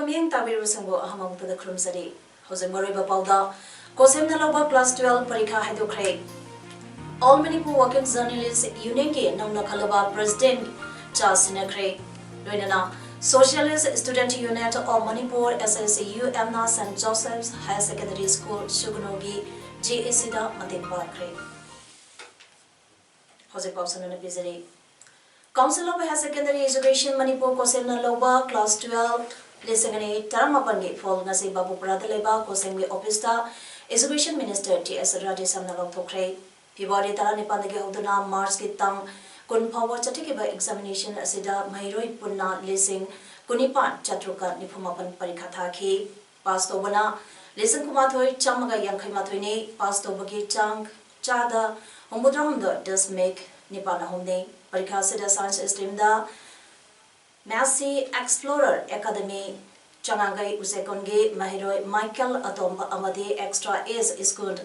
Mieng Tabiru Sango Ahamang to the Krumsadi, Jose Moriba Balda, Kosem Naloba Class 12 Parika Hydocrate. All Manipur Working Journalists Union Namna Kalaba President Charles Sinakre, Luinana, Socialist Student Unit of Manipur SSU Amna St. Joseph's Higher Secondary School, Shugunogi, GACida Matimpa Crate. Jose Popson and Bizari. Council of Higher Secondary Education Manipur Kosem Naloba Class 12. Lisangani Taramapangi Fall Nasi Babu Pradaleba Kosengwi Opista Education Minister T.S. Radhi Samnalong Tokre Pibadi Tarani Pandagi Hoduna Mars Kitang Kun Power Chatikiba Examination Asida Mahiroi Punna Lising Kunipan Chatruka Nipumapan Parikathaki Pasto Bana Lising Kumathoi Chamaga Yankaimatwini Pasto Bagi Chang Chada Hombudramda does make Nipana Honde Parikasida Science Stream da Massey Explorer Academy Changangai Usekonge Mahiroi Michael Atomba Amadi Extra Ace School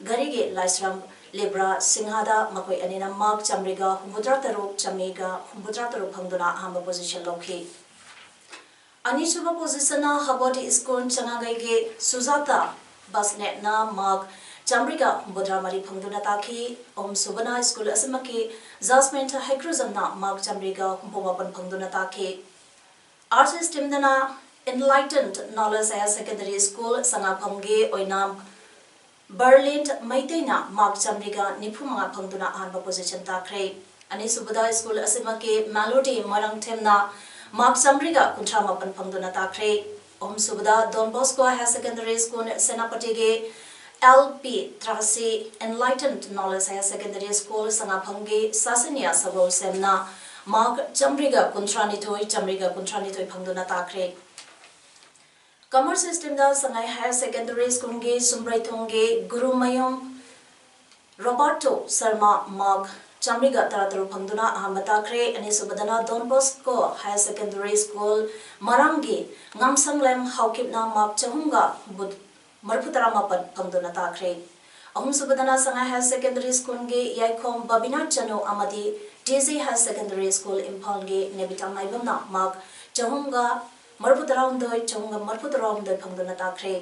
Garige Laisram Libra Singhada Makoi Anina Mark Chamriga Humbudrataru Chamiga Humbudrataru Pangduna Hamba Position Loki Anisuba Positiona Haboti School Changangai Suzata Basnet na Mark Chamriga Humbudramari Pangduna Taki Om Subana School Asimaki Zasment Haikruzamna Mark Chamriga Humbumapan Pangduna Taki Arts System Dana Enlightened Knowledge Higher Secondary School Sangapamge Oinam Berlin Maitena Mark Chamriga Nipumanga Pangduna Hanba Position Takre Anisubada School Asimaki Melody Marang Temna Mark Chamriga Kuntramapan Pangduna Takre Om Subada Don Bosco Higher Secondary School Senapatege LP Trasi Enlightened Knowledge Higher Secondary School Sangapamge Sasania Sabol Semna Mark Chamriga Kuntranitoi Chamriga Kuntranitoi Pangduna Takre Commerce System da Sangai Higher Secondary School ge Sumbrai Thongge Guru Mayom Roberto Sarma Mark Chamriga Tarataru Pangduna Ahamba Takre Anisubadana Don Bosco Higher Secondary School Marangi Ngamsanglem Haukipna Mark Chahunga Bud Marputaramapan Pangduna Takre Ahum Subadana Sangai Higher Secondary School ge Yaikom Babina Chano Amadi DZ High Secondary School Impal ge Nebita Maibamna Mark Chahunga Marputaraundoi Chahunga Marputaraundoi Pangduna Takre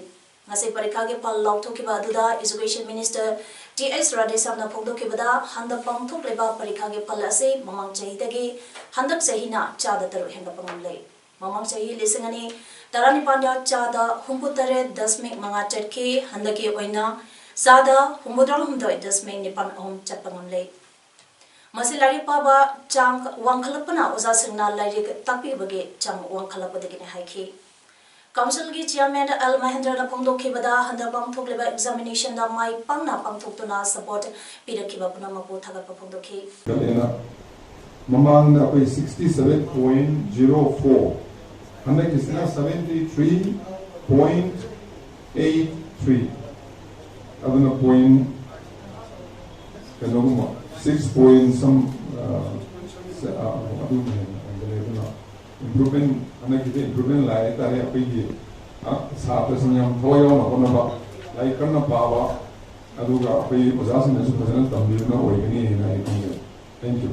Ngasi Parika ge Pal Lauktokiba Aduda Education Minister T.S. Radhi Samna Phongdokibada Handa Pangthokleba Parika ge Pal ase Mamang Chahidagi Handak Chahina Chada Taru Henga Pangamle Mamang Chahi Lisingani Tarani Panda Chada Humputare Dasmik Manga Chatki Handaki Oina Sada Humudramdoi Dasmik Nipan Om Chapangamle Masilari Paba Chang Wangkalapana Uza Singna Larik Tapi Bagi Chang Wangkalapadagin Haiki. Council Gi Chairman Al Mahendra Pongdo Kibada Handa Pangtokleba Examination da Mai Pangna Pangtoktuna support Pida Kibapuna Mapu Tagapa Pongdoki. Mamang na 67.04. Handa Kisna 73.83. Aduna point Kanoguma 6 point some improvement improvement like that happy Satas and Yam Toyo Naponaba like Kanapava Aduga Pay Possassin as President of the Thank you.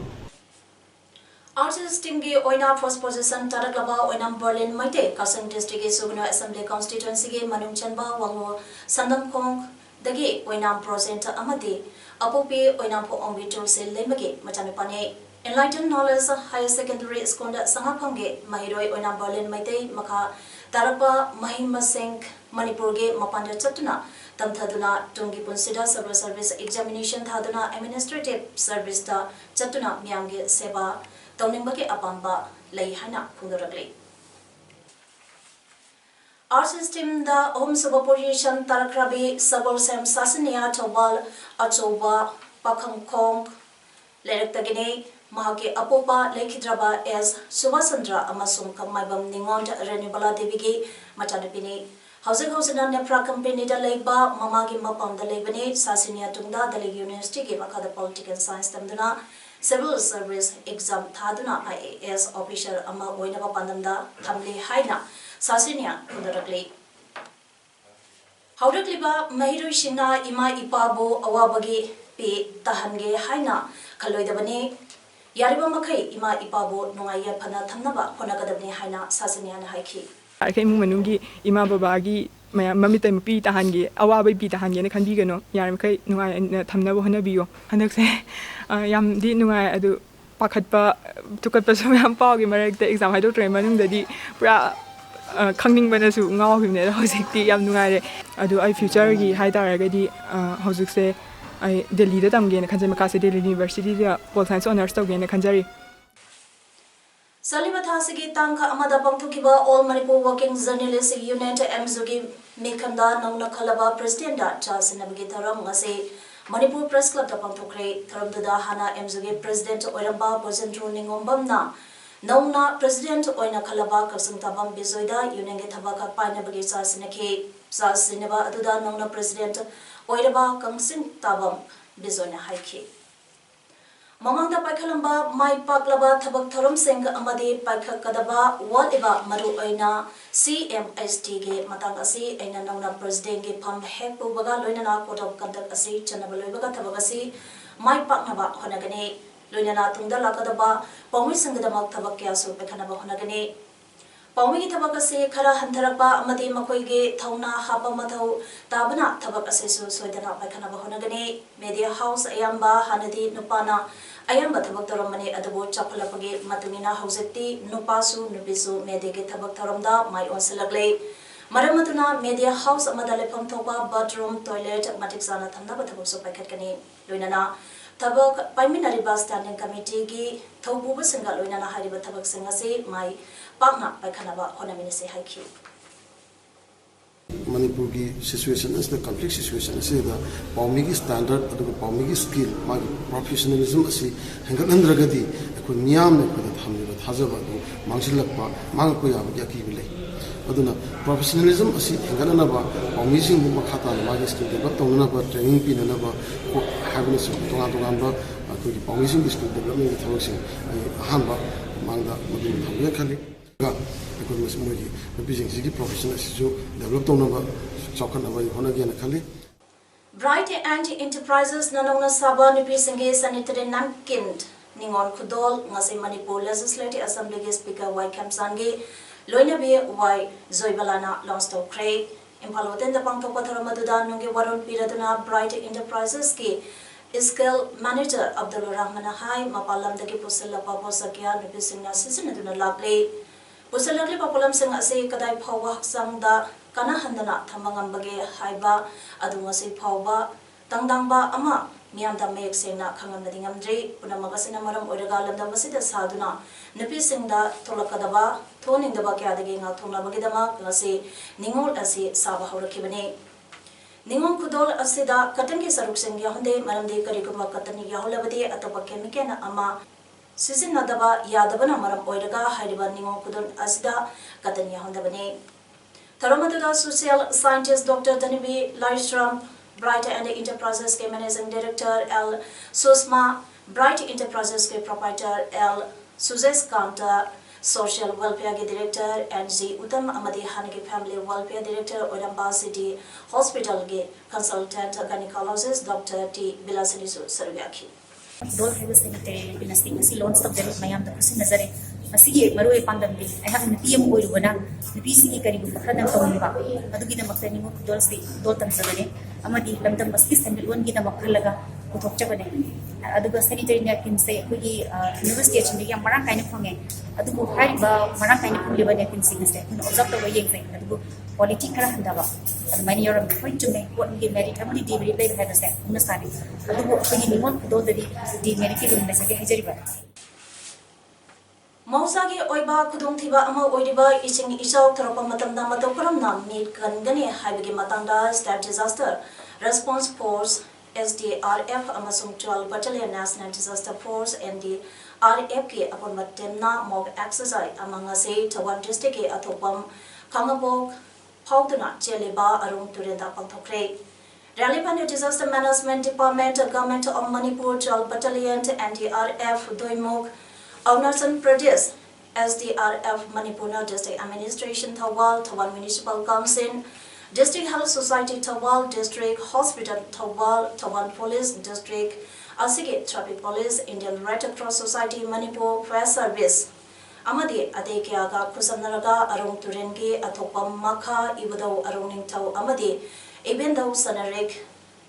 Artist Timgi Oina First Position Taraklaba Oinam Berlin Maite Kasang District Sugno Assembly Constituency Manung Chanba Wango Sandam Kong Dagi Oinam Prosenta Amadi Apopi Oinampo Ombitul Se Lemagi Machanipane Enlightened Knowledge Higher Secondary School Sangapamge Mahiroi Oinam Berlin Maite Maka Tarapa Mahima Singh Manipurge Mapanda Chatuna Tamthaduna Tungi Punsida Civil Service Examination Thaduna Administrative Service da Chatuna Myamge Seba Taunimbake Apamba Laihana Pundurakli Our system the home subopposition Tarakrabi Sabol Sam Sasania Tobal Achoba Pakangkong Lerektagine Mahake Apopa Lekidraba as Subasandra Amasum Kamaibam Ningon Renibala Devigi Machanapini Housing Housena Nepra Company da Leba, Mamagi Mapam da Lebani, Sasinia Tunda, the University gave a political science tamduna, civil service exam Taduna IAS official Ama Oinaba Pandanda, Tamli Haina, Sasinia Kundarakli. Haudakliba Mahiru Shina Ima Ipabo Awabagi P Tahange Haina, Kaloidabani, Yariba Makai Ima Ipabo, Nungaya Pana Tamnaba, Honakadabni Haina, Sasinia Haiki. Arkai Mungi, Ima Babagi, Mamita Pi Tahangi, Awabi Pi Tahangi, and Kandigano, Yarmkai, Nunga and Tamnabo Hanabio, and I say, Yam di Nunga Adu Pakatpa took a person Pog, the exam, I don't remember the Bra Kanging Benasu, Now, Hosiki, Yam Nunga, Adu I future Haida Hosuk I deleted them again, Kanzamakasi University, Pol Science Honors again, Kanjari. Salimathasigi Tanka Amada Pangtukiba All Manipur Working Journalist Unit Mzugi Mikanda Nauna Kalaba President Charles Navigataram Ngase Manipur Press Club Pangtukre Tharamduda Hana Mzugi President Oiramba Bozendru Ningombamna Nauna President Oina Kalaba Kasung Tabam Bizoida Unenge Tabaka Painabagi Sarsinake Sarsinaba Aduda Nauna President Oiraba Kangsing Tabam Bizoina Haiki Mamangda Paikalamba, Mai Paklaba, Tabak Thorum Singh Amadi Paikakadaba, whatever Maru Oina, CMST Ge Matangasi, Aina Nauna President Ge Pam Hepu Baga, Lunana, Code of Conduct Asi, Chanabaloga Tabagasi, Mai Paknaba Honagane, Lunana Tunda Lakadaba, Pomi Sangadama Tabakiasu Pekanaba Honagane. Pomi Tabakasi, Kara Hantaraba, Amadi Makoige, Tauna, Haba Matau, Tabana, Tabakasu, Soidana Pekanaba Honagane, Media House, Ayamba, Hanadi, Nupana. Ayamba Tabak Taramani Adabu Chapalapagi Matumina Hoseti, Nupasu, Nubisu, Medege Tabak Taramda, My own Selagle, Maramatuna, Media House, Amadalepam Toba, Bathroom, Toilet, Matixana Tandaba Tabuso Pakatani, Lunana, Tabak, Paiminari Bus Standing Committee, Gi, Tobu Singa Lunana Hariba Tabak Singasi, my partner Pakanaba, Honaminisi Haiki. Manipur ki situation is the conflict situation is the Paumigi standard or the Paumigi skill, my professionalism is Hangalandragadi, Kunyam, Hamid Hazabadu, Mansilapa, Mangakuya, Yakibile. Aduna professionalism is Hangalanaba, Paumizing Mumakata, Magi skill, but Tonaba, training Pinanaba, happiness of Tonga, Paumizing skill development with housing, Hamba, Manga, Yakali. Bright Anti Enterprises Nanona Saba Nipisinge Sanitary Nankind Ningon Kudol Ngasi Manipur Legislative Assembly Speaker Y Kamsangi Loina B Y Zoibalana Longstow Craig Impaloten the Pangto Pataramaduda Nungi Warun Piraduna Bright Enterprises Ki Skill Manager Abdul Rahman Hai Mapalam the Kipusilla Paposakia Nipisina Sisinaduna Lagli Pusalagli Papulam Sing Ase Kadai Pawa Sangda Kana Handana Tamangambage Haiba Adumasi Pawa Tangdangba Ama Miamda Mek Sena Kangamadingamdri Punamagasina Maram Uragalam the Masida Saduna Nipi Singda Tolakadaba Toning the Bakiadaginga Tonabagidama Lasi Ningol Asi Saba Horakibane Ningon Kudol Asida Katangi Saruk Sing Yahunde Maramde Karikuma Katani Yaholabadi Atopakemikena Ama Season Nadaba Yadabana Maram Oiraga Haidiba Ningon Kudon Asida Katanya Hondabane Taramadula Social Scientist Dr. Danibi Lystrom Bright and Enterprises Ke Managing Director L. Susma Bright Enterprises Ke Proprietor L. Suzes Kanta Social Welfare Ke Director and Z. Uttam Amadi Hanagi Family Welfare Director Oiramba City Hospital Ke Consultant Gynecologist Dr. T. Bilasinisu Sarvyaki Dol have sanitary dynasty, Missy Lone Stop the Mayam the Kusin Nazare, Masi Maru Pandamdi. I have an PM Oiruna, the PC Karibu, Hadam Tonga, Adugi the Makani Dolsi, Doltan Savane, Amadi, Lamdam Baskis and one Gita Makalaga, Utokchabane. Aduga sanitary napkin say, University of the Marakai Ponge, Adubu Haiba, Marakai Puliba napkin sickness, and observe the way you think, Adubu, Politica Handava, and many are going to make what we married, Amadi David later had a set, Unasari, Adubu, Pinimun, though the medical necessity Hajariba. Mausagi Oiba Kudung Tiba Ama Oidiba Ising Isau Tropamatam Matokuram Nam Need Kangani Haibigi Matanga State Disaster Response Force SDRF Amasung 12 Battalion National Disaster Force and the RFK upon Matemna mob exercise among us Tawan district Atopam Kangabok फाउदुना चेलेबा अरुण तुरेंदा पांथोखरे Relevant Disaster Management Department, Government of Manipur 12 Battalion, NDRF, Doimok, Arunachal Pradesh, SDRF, Manipur District Administration, Thawal Municipal Council, District Health Society, Thawal District Hospital, Thawal Police District, Asige Traffic Police, Indian Red Cross Society, Manipur Fire Service. Amadi Adekyaga Kusamnaraga, Arung Turengi, Atopa Maka, Ibado Aruning Tau Amadi. Even though Sanarik,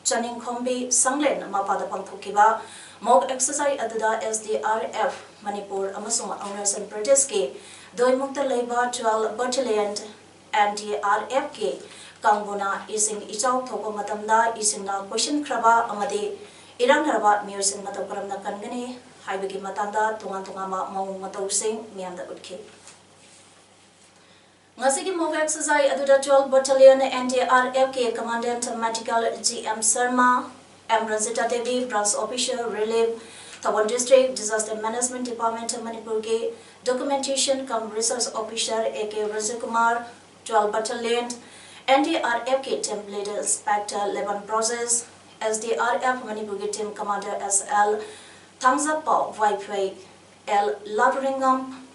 Channing Kombi, Sanglen, Mapada Pangpukiba, mock exercise at the SDRF, Manipur, Amasung, Owners and Pradeski, Doimukta Labor 12 Battalion, NDRFK, Kangbuna, Ising Ichau, Topo Matamda, Ising na Question Kraba, Amadi, Irang Raba, Murs and Matokaram Kangani, Haibiki Matanda, Tungantungama, Mong Matosing, Mianda Utki. Ngasigi move exercise aduda 12 Battalion NDRF ke Commandant Medical GM Sharma, M Rosita Devi, Branch Officer Relief, Thawal District Disaster Management Department Manipur ke Documentation cum Research Officer AK Rajakumar, 12 Battalion NDRF ke Team Leader Inspector Levan Process, SDRF Manipur ke Team Commander SL Thangzapau Vaipway L Laduringam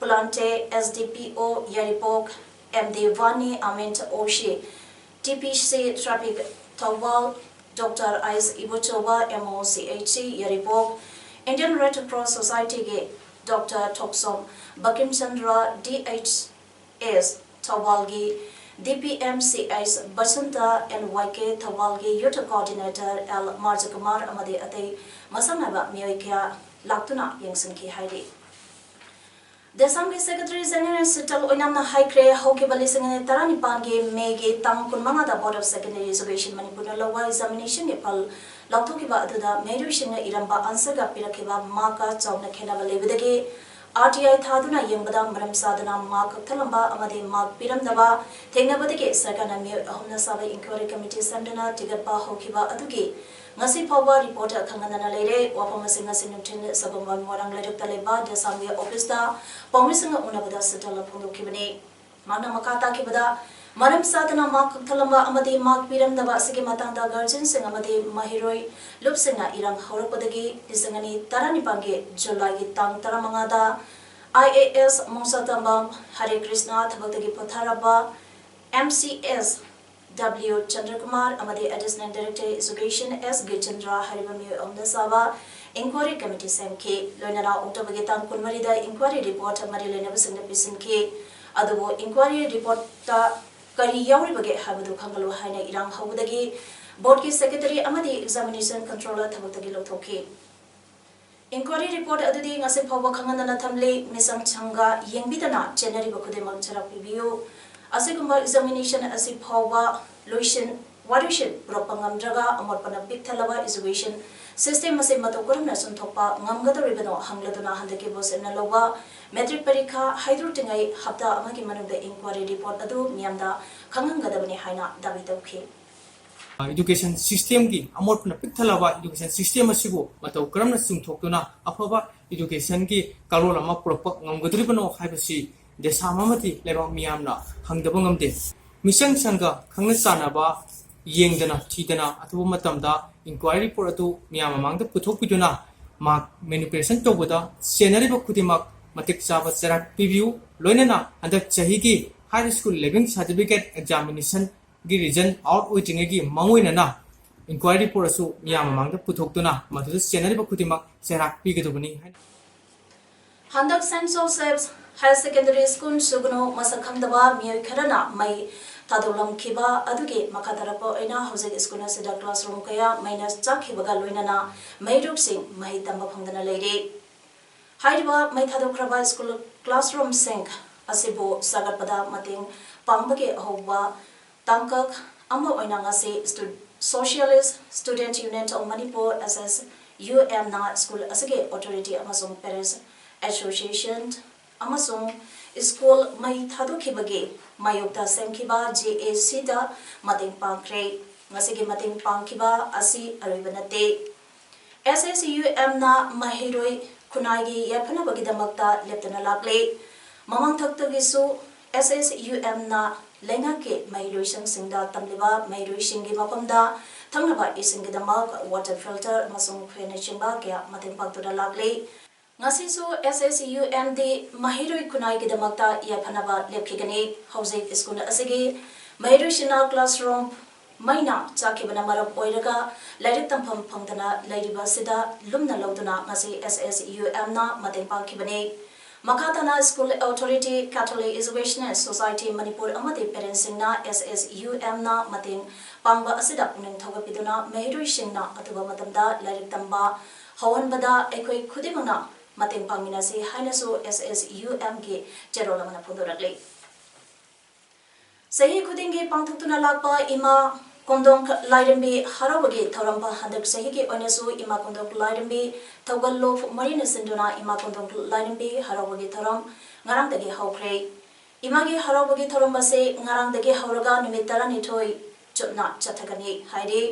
Plante, SDPO, Yaripok, MD Vani, Amint Oshi, TPC Traffic Tawal, Dr. Ais Ibuchova, MOCHC, Yaripok, Indian Red Cross Society, Dr. Toksom, Bakim Chandra, DHS, Tawalgi, DPMCS, Basanta, NYK, Tawalgi, Youth Coordinator, L. Marjakumar, Amadi Ate, Masanaba, Mioikia, Laktuna, Yangsanki Heidi. The Assembly Secretary General Sital Oinamna Haikre, Hoki Balising Taranipangi, Megi, Tang Kunmanga, Board of Secondary Education, Manipur Lawa examination, Nepal, Lautokiba, the Medushing Iramba, Ansaga Pirakiba, Maka, Chowna Kenava Levidagi, RTI Taduna, Yambada, Maram Sadana, Mark Talamba, Amadi, Mark Piramdava, Tenabadiki, Sakana, Homna Sava Inquiry Committee, Sandana, Tigapa, Hokiba, Aduki. Ngasi Power reporter Kangana Lere, Wapamasing Sinutin, Sabama Morang Leduk Taleba, the Assembly Office, Pomising Unabada Setala Pundu Kibane, Mana Makata Kibada, Maram Sadana Mark Talamba, Amadi, Mark Piram, the Vasiki Matanda Guardians, and Amadi Mahiroi, Lupsinga, Irang Horopodagi, Isangani, Taranipange, July Tang Taramangada, IAS Monsatambam, Hare Krishna, Tabotagi Potaraba, MCS. W. Chandrakumar, Amadi Additional Director Education S. Gichandra Haribami Omdasava, Inquiry Committee SMK, Lonara Utabagatan Kunmarida, Inquiry Report, Marilena Singapisin K, Adu Inquiry Report Kari Yauribage Habadu Kangalu Haina Irang Hawudagi, Board Secretary Amadi Examination Controller Tabutagi Lotoki. Inquiry Report Adudi Nasipawa Kangana Tamle, Nisam Changa, Yangbitana, January Bakudemang Charapibu. Asigumba examination Asipawa, Lucian, Warishin, Propangam Draga, Amorpana Big Talawa exhibition, system Masimatokura Nasun Topa, Namgata Ribano, Hanglatuna Handakibos and Nalowa, Metric Perika, Hydrotingai, Hapta Amakiman of the inquiry report Adu, Miamda, Kangangadabani Haina, Davitoki. Education system ki amorpana Piktalawa education system asibu, Matokram Nasum Tokuna, Apava, education ki Karola Mapropa, Namgadribano, Hibasi. Desamamati Leva Miamna, Hangdabungam de Mission Sanga, Kangasanaba, Yengdana, Tidana, Atumatamda, inquiry for Atu, Miamang the Putopiduna, Mark manipulation to Buddha, Senariba Kutimak, Matik Sava Serat Preview, Lonena, and the Chahigi, High School Living Certificate Examination, Girijan, out waiting again, Mawinana, inquiry for Asu, Miamang the Putopuna, Matu Senariba Kutimak, Serat Pigatubuni. Handak St. Joseph's Higher Secondary School Sugno Masakandaba Mio Karana Mai Tadulam Kiba Aduki Makatarapo Ina Jose School Sida Classroom Kaya Minus Jakibaga Luinana Maiduk Sing Mahitamba Pangana Lady Haidiba Maitadokraba School Classroom Sink Asibo Sagapada Mating Pambake Hova Tankak Amo Oinangasi Socialist Student Union of Manipur SS UMNA School Asage Authority Amazon Paris Association Amazon School Mai Thadukibagi Mayukta Semkiba JAC da Mating Pangkre Ngasigi Mating Pangkiba Asi Aribanate SSUM na Mahiroi Kunagi Yapanabagidamakta Leptana Lakle Mamang Taktagisu SSUM na लेंगाके महिरुइसंगसिंगदा तमलिबा महिरुइसिंगी मफमदा थंगनबा इसिंगीदमक water filter अमसुंग फेनेचिंगबा क्या मतेंग पांगतुदा लागले ngasisu SSUMD mahiroi kunai gidamakta yafanaba lepkhigani hauze school asigi mahiroi shina classroom maina chakibana maram oiraga lairik tampham phangdana lairiba sida lumna lauduna ngasi SSUM na mateng pangkhibani makhatana school authority catholic educationist society manipur amadi parents singna SSUM na mateng pangba asida puning thogapiduna mahiroi singna atuba matamda lairik tamba hawanbada ekoi khudimangna mateng pangminasi hainasu SSUM ki cherolamana phundorakle sahi khudingi pangthutuna lakpa ima kondong lairambi harawagi thoramba handak sahi ki onasu ima kondong lairambi thogallo marina sinduna ima kondong lairambi harawagi thoram ngarang dagi hawkhre imagi harawagi thoram base ngarang dagi hawraga numit 12 chutna chathagani hairi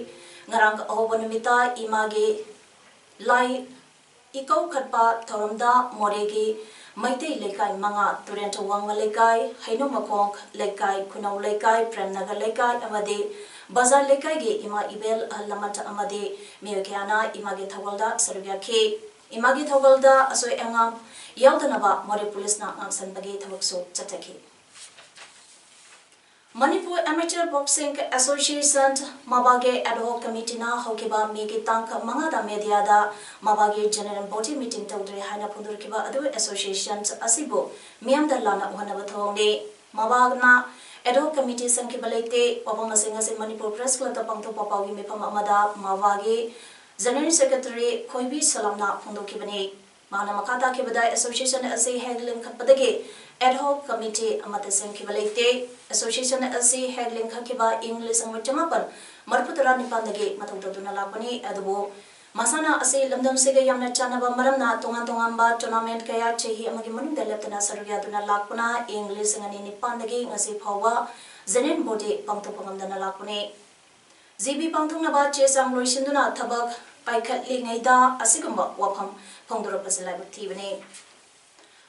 ngarang ahoba numita imagi lai ikau khatpa thoramda moregi maitei lekai manga turent wangma lekai haino makong lekai khunau lekai premnagar lekai amade bazar lekai ge ima ibel lamat amade meokyana image thawalda sarugya khe image thawalda asoi angam yaudana more police na angsan bage thawakso chathaki Manipur Amateur Boxing Association Mabage Ad hoc Committee na hokiba megi tank mangada media da Mabage General Body Meeting tawdre haina phundurkiba adu associations asibo miamda lana uhana bathongne Mabagna Ad hoc Committee sankibalete wabanga singa Manipur Press Club ta pangto papawi mepam amada Mabage General Secretary Khoibi Salamna phundukibani mana makata kibada association ase hegling khapadage Ad hoc Committee amata sankibalete Association asi hegling khakiba English ang matamapan marputara nipandagi matawdaduna lakpani adubo masana asi lamdam siga yamna chanaba maramna tongan ba tournament kaya chehi amagi manungda leptana sarugya duna lakpana English ngani nipandagi ngasi phawa zenin body pangtopangamdana lakpani GB pangthungna ba chesang loisinduna thabak paikhatli ngaida asigumba wafam phongdoro pasilai buthibani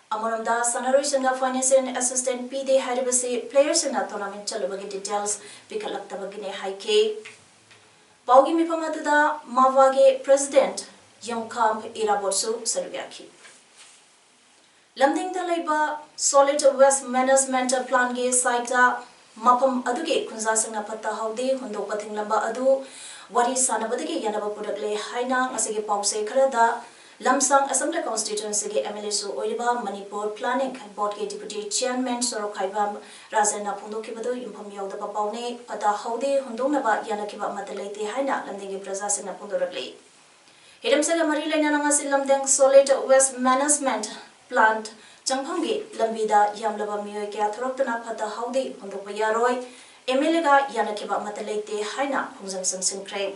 Amoramda Sanaroi Sanga Financial Assistant PD Haribasi Players in a tournament Chalubagi details Pikalaktabagine Haike Paugi Mipamatuda Mavage President Young Camp Irabosu Sarubiaki Lamding the Labor Solid West Management Plan Ge Saita Mapam Aduge Kunzasanga Pata Haude Hundo Pating Lamba Adu Wari Sanabadigi Yanaba Pudakle Haina Asigi Pause Karada Lamsang Assembly Constituency ke MLA su oiba Manipur Planning Board ke Deputy Chairman Sorokhaiba Razana Phundokibadu Impam Yauda Papaune Pata Haude Hundonaba Yanakiba Matalaite Haina Lamdingi Praza Sina Phundorakle Hiramsaga Mari Laina Nangasi Lamdeng Solid West Management Plant Changphangi Lambida Yamlaba Miyoi ke Thoroktana Pata Haude Hundokpa Yaroi MLA ga Yanakiba Matalaite Haina Khungjang Samsingkre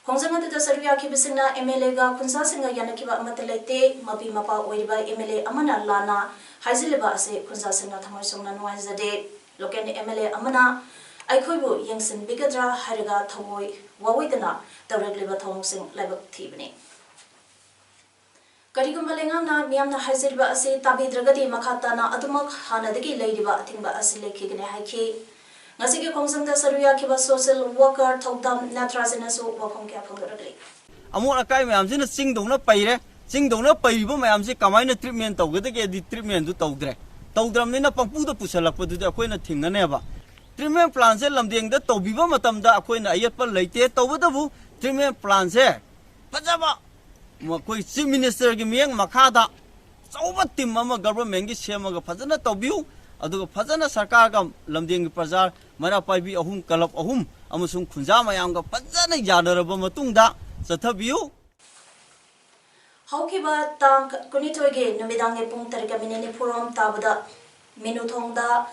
Khongjanga da sarvya ki bisingna MLA ga khunsa singa yanakiba amatalete mapi mapa oiriba MLA amana lana haizileba ase khunsa singa thamai songna nuaizade local MLA amana aikhoibu yengsin bigadra hariga thawoi wawoidana tawregliba thawngsing laibak thibne karigumba lengana miyamna haizileba ase tabidragadi makhatana adumak hanadagi leiriba athingba ase lekhigne haiki Ngasige Khongjangda saruya kiba social worker thokdam natrasina su wafam kya phungrakle Amon akai mayam sina singdongna paire singdongna paibo mayam se kamaina treatment tawgade di treatment du tawdre tawdram ne na pangpu da pusalakpa du akoina thingane ba treatment plan se lamdeng da tawbiba matamda akoina ayatpa leite tawbadabu treatment plan se pajaba makoi chief minister gi miyang makhada chauba tim ama government gi semaga phajana tawbiu aduga phajana sarkar ga lamdeng gi prajar mara paibi ahum kalap ahum amusung khunja mayam ga phajana yadaraba matungda sathabiu Haukiba tang kunitoge numidang pung tarika minini forum tabada minuthongda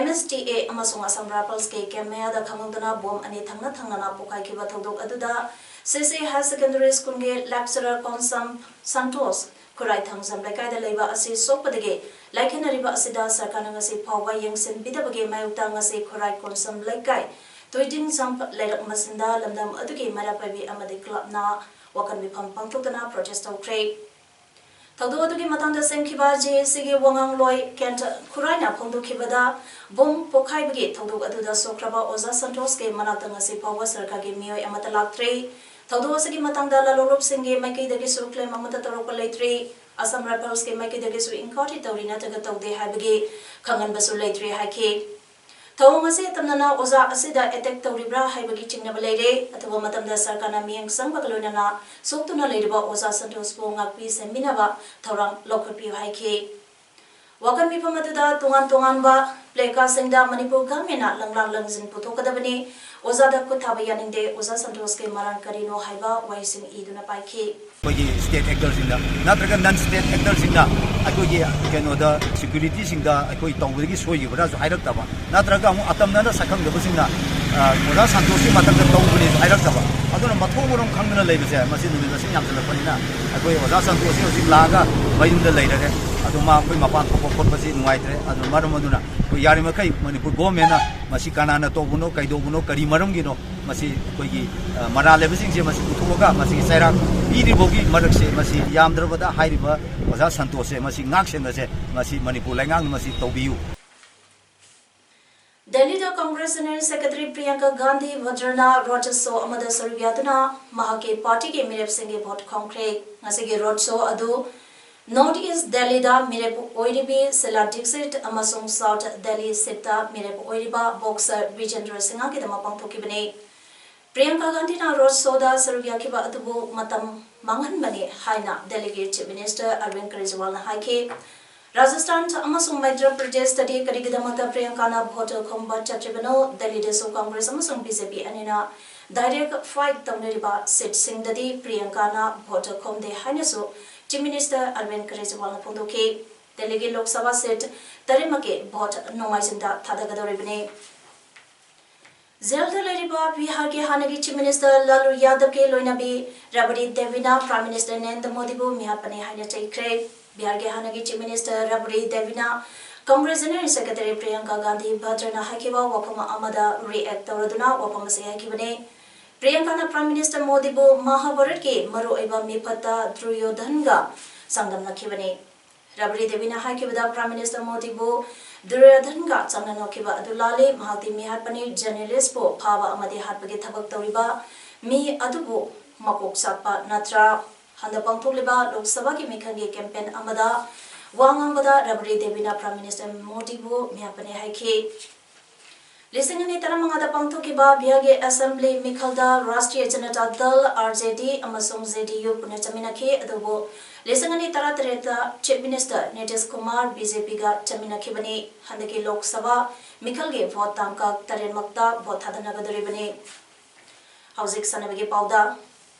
MSTA amasung Assam Rifles ke kemya da khamungdana bom ani thangna na pokai kiba thodok aduda CC High Secondary School ge lecturer Konsam Santos Kurai Thangsam Lekai da Leba Asi Sopadage Laikenariba Asida Sarkana ngasi Phawa Yengsin Bidabage Mayukta ngasi Kurai Konsam Lekai Toiding Samp Lerak Masinda Lamdam Adugi Marapabi Amadi Club na Wakan Mipam Pangtokana Protest Okray थौदो अदुगी मतंग सेंखिबा JAC गे वंगांग लोय केंट खुराइना फोंदोखिबदा बोम पोखाइबगे थौदो अदुदा सोख्रबा ओजा संतोष के मनातंग असि फाव सरकार के मियोय अमत लाक्ट्रे थौदो असगी मतंगदा ललोरुप सिंगे माइकेदगे सुक्लेम अमत तरोप लेत्रे असम राइफल्स के माइकेदगे सु इंकॉटी तौरिना तग तौदे हाइबगे खंगन बसु लेत्रे हाइके थौंग असे तमना ओजा असिदा अटैक तौरिब्रा हाइबगी चिंगनब लेरे अथवा मतमदा सरकारना मियंग संगबगलोनना सोक्तुना लेरिबा ओजा संतोष पो ngakpi seminaba thorang lokhapi haike wakan mi pamatuda tungan tungan ba pleka singda manipur gamena langlang langjin puthokadabani oza da kuthaba yaningde oza santos ke maran karino haiba waising iduna paike कोई state actors इंदा नत्रगा non state actors इंदा अकोगी केनोदा security सिंदा अकोई तौबगी सोयिबरा जो हाइरक्तबा नत्रगा अमु अतमना सखंगदब सिंदा ओरा संतोषी मतक तौबनि हाइरक्तबा अदुना मथोमरम खंगना लेबसे मसि नुमिदा सिं यामजलपनिना अकोई ओरा संतोषी होसि लागा मयुमदा लेरगे अदुमा कोई मपान थोप खोटबसि नुवाइत्रे अदु मरमदुना कोई यारिमखै मणिपुर गवर्नमेंटना मसि कानाना तौबनो कैदोबनो करी मरमगिनो मसि कोई मरा लेबसिंगसे मसि उथोगा मसि सैरा इरिबोगी मरकसे मसि यामद्रबदा हाइरिबा ओजा संतोषे मसि ngaksenase मसि Manipur लैंगांग मसि तौबियु Delhi da Congress General Secretary Priyanka Gandhi Vadrana road show amada sarvyatuna mahake party ke mirep singe vote concrete ngasige road show adu North East Delhi da mirep oiribi Sela Dixit amasung South Delhi sita mirep oiriba boxer Vijendra Singha ke dama pangthokibane Priyanka Gandhi na road show da sarvyakiba atubu matam manghan bani haina Delegate Chief Minister Arvind Kejriwal na haike Rajasthan amasung Madhya Pradesh study karigidamata Priyanka na voter khomba chatribano Delhi Deso Congress amasung BJP anina direct fight tamneriba seat singdadi Priyanka na voter khomde hainasu Chief Minister Arvind Kejriwal na phondoke Delhi ge Lok Sabha seat tarimake vote nomaisinda thadagadoribane Zelda leriba Bihar ke hanagi Chief Minister Lalu Yadav ke loinabi Rabari Devina Prime Minister Narendra Modi bu mihapane haina chaikre Bihar ke hanagi Chief Minister Rabari Devina Congress General Secretary Priyanka Gandhi Vadrana hakiba wapama amada react tawraduna wapama se hakibane Priyanka na Prime Minister Modi bu Mahabharat ke maru eba mipata Duryodhanga sangam nakibane Rabari Devina hakibada Prime Minister Modi bu Duryodhanga sangam nakiba adulale mahati mihapane journalist po phaba amade hatbage thabak tawriba mi adubu makok sakpa natra Handa pangthokliba Lok Sabha ki mikhangi campaign amada wangambada Rabari Devina Prime Minister Modi bu mihapane haike Lisingani taramangada pangthokiba Bihar Assembly mikhalda Rashtriya Janata Dal RJD amasung JDU punachaminakhi adubu Lisingani taratareta Chief Minister Nitish Kumar BJP ga chaminakhibani handaki Lok Sabha mikhalge vote tamka tarenmakta vote hadanagadoribani Hauzik sanabagi pauda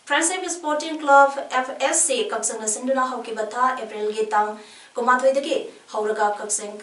Friendship Sporting Club FSC Kaksang Sinduna Hokibata April Gitang Kumatwedagi Hauraga Kaksang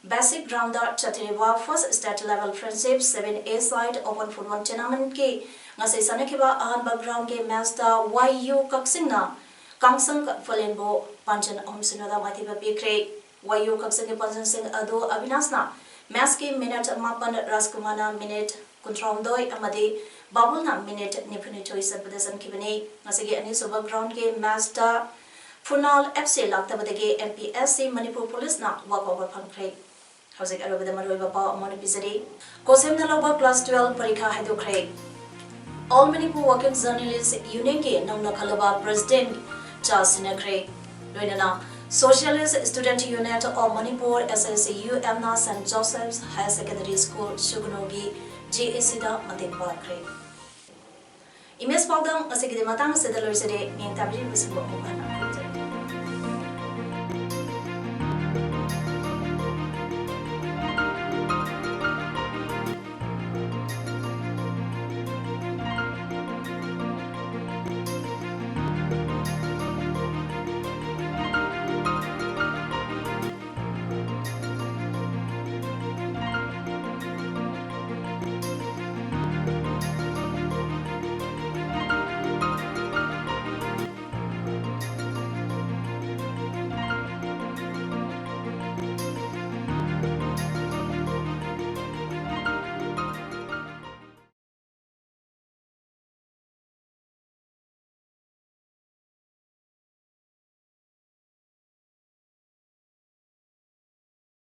Basic Ground Chatriwa First State Level Friendship 7A side Open Football Tournament Ki Ngase Sanakiba Ahan Background Ke Master YU Kaksingna Kangsang Falenbo Panchan Omsinoda Matiba Pikre YU Kaksang Panchan Singh Ado Avinasna Maski Minute Mapan Raskumana Minute Kuntramdoi Amadi Babulna minute nipuni choice pedasan kibane ngasigi ani soba ground ke master Funal FC laktabadagi MPSC Manipur Police na walkover phankre hauzik arobada maroi bapa amon bizari kosemna loba class 12 parikha haidokre All Manipur Working Journalists Union ke namna khalaba president Charles Sinakre loinana Socialist Student Unit of Manipur SSU Amna St Joseph's Higher Secondary School Shugunogi JAC da mating pakre Imes Paldang asik di matang sedalur sede yang tabiri bisbo umana.